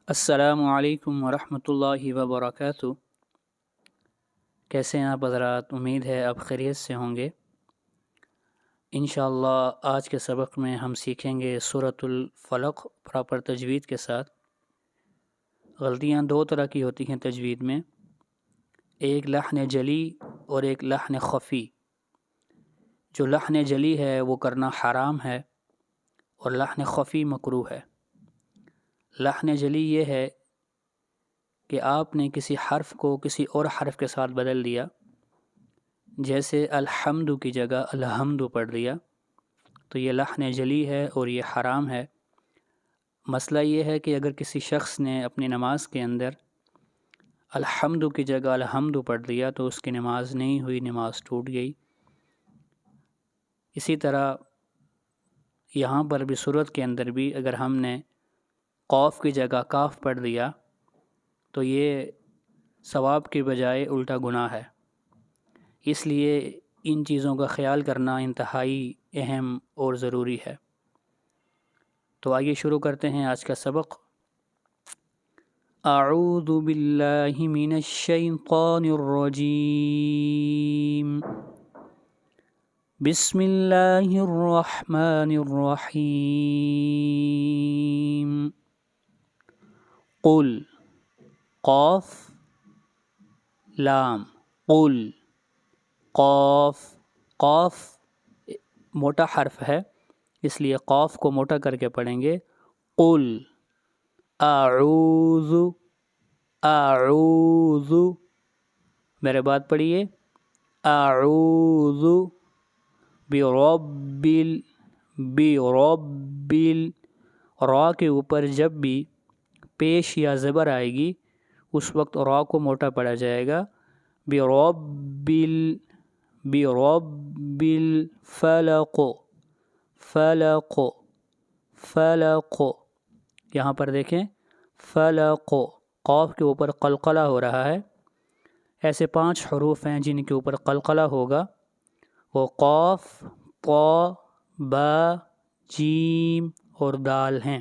السلام علیکم ورحمۃ اللہ وبرکاتہ۔ کیسے ہیں آپ حضرات؟ امید ہے آپ خیریت سے ہوں گے۔ انشاءاللہ آج کے سبق میں ہم سیکھیں گے سورۃ الفلق پراپر تجوید کے ساتھ۔ غلطیاں دو طرح کی ہوتی ہیں تجوید میں، ایک لحن جلی اور ایک لحن خفی۔ جو لحن جلی ہے وہ کرنا حرام ہے اور لحن خفی مکروہ ہے۔ لحن جلی یہ ہے کہ آپ نے کسی حرف کو کسی اور حرف کے ساتھ بدل دیا، جیسے الحمد کی جگہ الحمد پڑھ دیا، تو یہ لحن جلی ہے اور یہ حرام ہے۔ مسئلہ یہ ہے کہ اگر کسی شخص نے اپنی نماز کے اندر الحمد کی جگہ الحمد پڑھ دیا تو اس کی نماز نہیں ہوئی، نماز ٹوٹ گئی۔ اسی طرح یہاں پر بھی سورت کے اندر بھی اگر ہم نے قوف کی جگہ کاف پڑھ دیا تو یہ ثواب کے بجائے الٹا گناہ ہے۔ اس لیے ان چیزوں کا خیال کرنا انتہائی اہم اور ضروری ہے۔ تو آئیے شروع کرتے ہیں آج کا سبق۔ اعوذ باللہ من الشیطان الرجیم، بسم اللہ الرحمن الرحیم۔ قل، قاف لام، قل، قاف، قاف موٹا حرف ہے اس لیے قاف کو موٹا کر کے پڑھیں گے۔ قل، اعوذ، اعوذ، میرے بات پڑھیے، اعوذ برب برب، را کے اوپر جب بھی پیش یا زبر آئے گی اس وقت را کو موٹا پڑھا جائے گا۔ برب برب الفلق، فلق، فلق، یہاں پر دیکھیں فلق، قاف کے اوپر قلقلہ ہو رہا ہے۔ ایسے 5 حروف ہیں جن کے اوپر قلقلہ ہوگا، وہ قاف، طا، با، جیم اور دال ہیں۔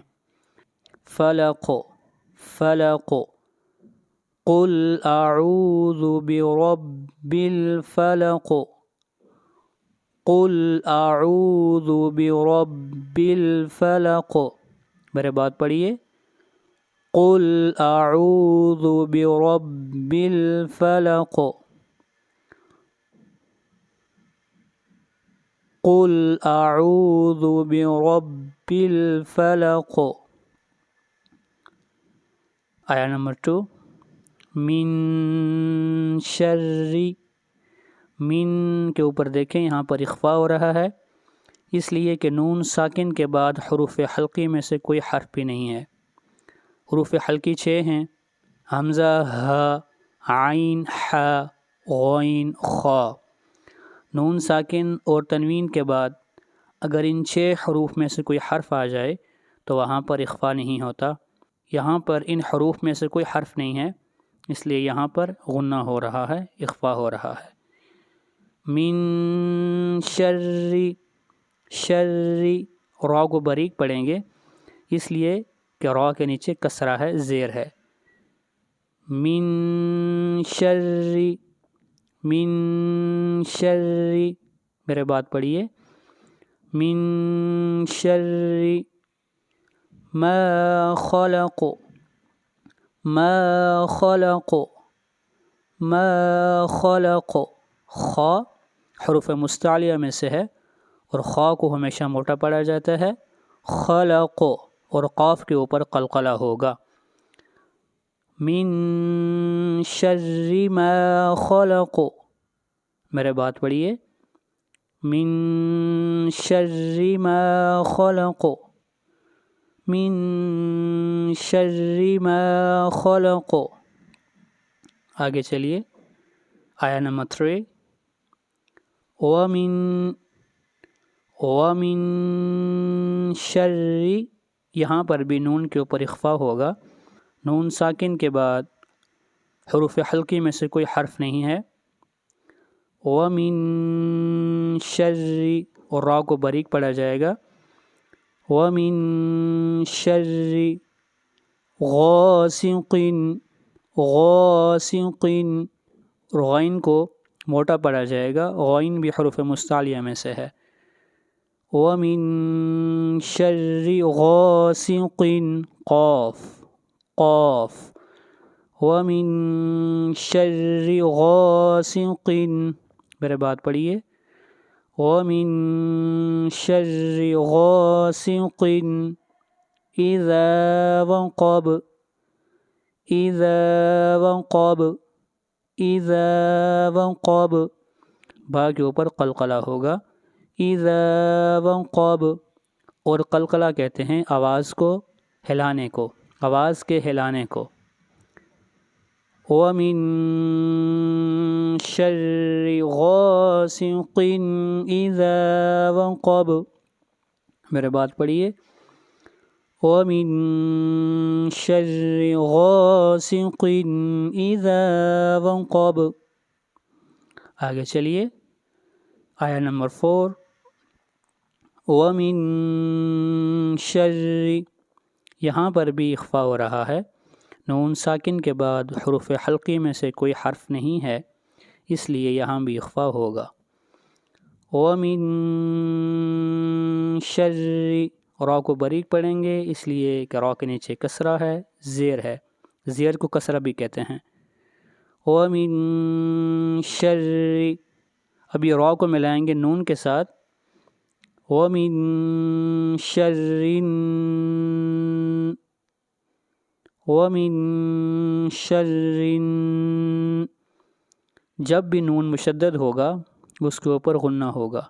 فلق، فلق، قل اعوذ برب الفلق، قل اعوذ برب الفلق، میرے بات پڑھیے، قل اعوذ برب الفلق، قل اعوذ برب الفلق۔ آیا نمبر 2، من شر، من کے اوپر دیکھیں یہاں پر اخفا ہو رہا ہے، اس لیے کہ نون ساکن کے بعد حروف حلقی میں سے کوئی حرف بھی نہیں ہے۔ حروف حلقی 6 ہیں، حمزہ، ہا، عین، حا، غین، خا۔ نون ساکن اور تنوین کے بعد اگر ان 6 حروف میں سے کوئی حرف آ جائے تو وہاں پر اخفا نہیں ہوتا۔ یہاں پر ان حروف میں سے کوئی حرف نہیں ہے اس لیے یہاں پر غنہ ہو رہا ہے، اخفا ہو رہا ہے۔ من شر، شر، را کو باریک پڑھیں گے اس لیے کہ را کے نیچے کسرہ ہے، زیر ہے۔ من شر، من شر، میرے بات پڑھیے، من شر ما خلق، ما خلق، ما خلق، خا حروف مستعلیہ میں سے ہے اور خا کو ہمیشہ موٹا پڑھا جاتا ہے۔ خلق اور قاف کے اوپر قلقلہ ہوگا۔ من شر ما خلق، میرے بات پڑھیے، من شر ما خلق، من شر ما خلق۔ آگے چلیے، آیا نمبر 3، ومن شر، یہاں پر بھی نون کے اوپر اخفا ہوگا۔ نون ساکن کے بعد حروف حلقی میں سے کوئی حرف نہیں ہے۔ ومن شر، اور را کو باریک پڑھا جائے گا۔ ومن شر غاسق غاسق، غین کو موٹا پڑھا جائے گا، غین بھی حروف مستعلیہ میں سے ہے۔ وَمِن شَرِّ غاسق، قاف قاف، وَمِن شَرِّ غاسق، میرے بات پڑھیے، وَمِن شَرِّ غاسق اِذَا وَقَبَ اِذَا وَقَبَ اِذَا وَقَبَ، با کے اوپر قلقلہ ہوگا، اِذَا وَقَبَ، اور قلقلہ کہتے ہیں آواز کو ہلانے کو، آواز کے ہلانے کو۔ وَمِن شَرِّ غَاسِقٍ إِذَا وَقَبَ، میرے بات پڑھیے، وَمِن شَرِّ غَاسِقٍ إِذَا وَقَبَ۔ آگے چلیے، آیا نمبر 4، وَمِن شَرِّ، یہاں پر بھی اخفا ہو رہا ہے، نون ساکن کے بعد حروف حلقی میں سے کوئی حرف نہیں ہے، اس لیے یہاں بھی اخفا ہوگا۔ وَمِن شَرِّ، را کو باریک پڑھیں گے اس لیے کہ را کے نیچے کسرہ ہے، زیر ہے، زیر کو کسرہ بھی کہتے ہیں۔ وَمِن شَرِّ، ابھی را کو ملائیں گے نون کے ساتھ، وَمِن شَرِّ وَمِن شَرِّ، جب بھی نون مشدد ہوگا اس کے اوپر غنہ ہوگا۔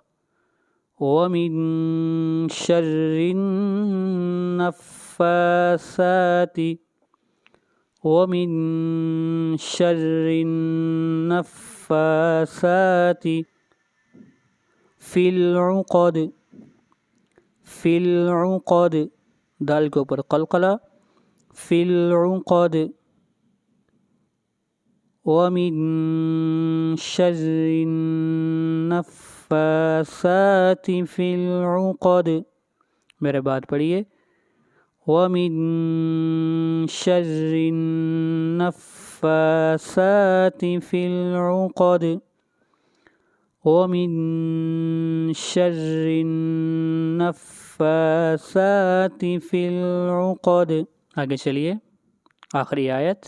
وَمِن شَرِّ النَّفَّاثَاتِ وَمِن شَرِّ النَّفَّاثَاتِ فِي الْعُقَدِ فِي الْعُقَدِ، دال کے اوپر قلقلہ، فِي الْعُقَدِ، وَمِن شَرِّ النَّفَّاثَاتِ فِي الْعُقَدِ، میرے بات پڑھیے، وَمِن شَرِّ النَّفَّاثَاتِ فِي الْعُقَدِ وَمِن شَرِّ النَّفَّاثَاتِ فِي الْعُقَدِ۔ آگے چلیے، آخری آیت،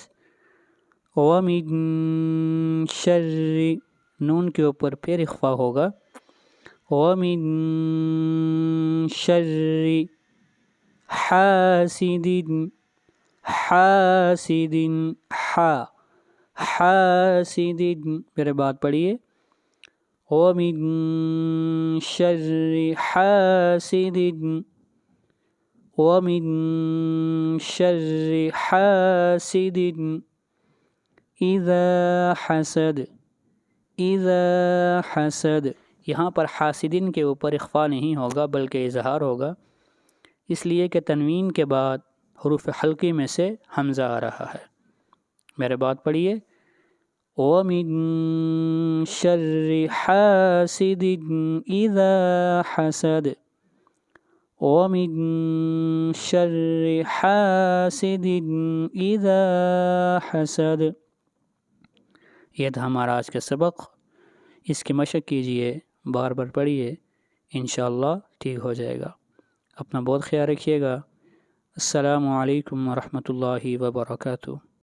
وَمِن شَرِّ، نون کے اوپر پھر اخفا ہوگا، وَمِن شَرِّ حَاسِدٍ حَاسِدٍ، حَاسِدٍ، میرے بات پڑھیے، وَمِن شَرِّ حَاسِدٍ وَمِن شَرِّ حَاسِدٍ إِذَا حَسَدَ إِذَا حَسَدَ، یہاں پر حاسدین کے اوپر اخفا نہیں ہوگا بلکہ اظہار ہوگا، اس لیے کہ تنوین کے بعد حروف حلقی میں سے حمزہ آ رہا ہے۔ میرے بات پڑھیے، وَمِن شَرِّ حَاسِدٍ إِذَا حَسَدَ وَمِن شَرِّ حَاسِدٍ إِذَا حَسَدَ۔ یہ تھا ہمارا آج کا سبق، اس کی مشق کیجئے، بار بار پڑھیے، انشاءاللہ ٹھیک ہو جائے گا۔ اپنا بہت خیال رکھیے گا۔ السلام علیکم ورحمۃ اللہ وبرکاتہ۔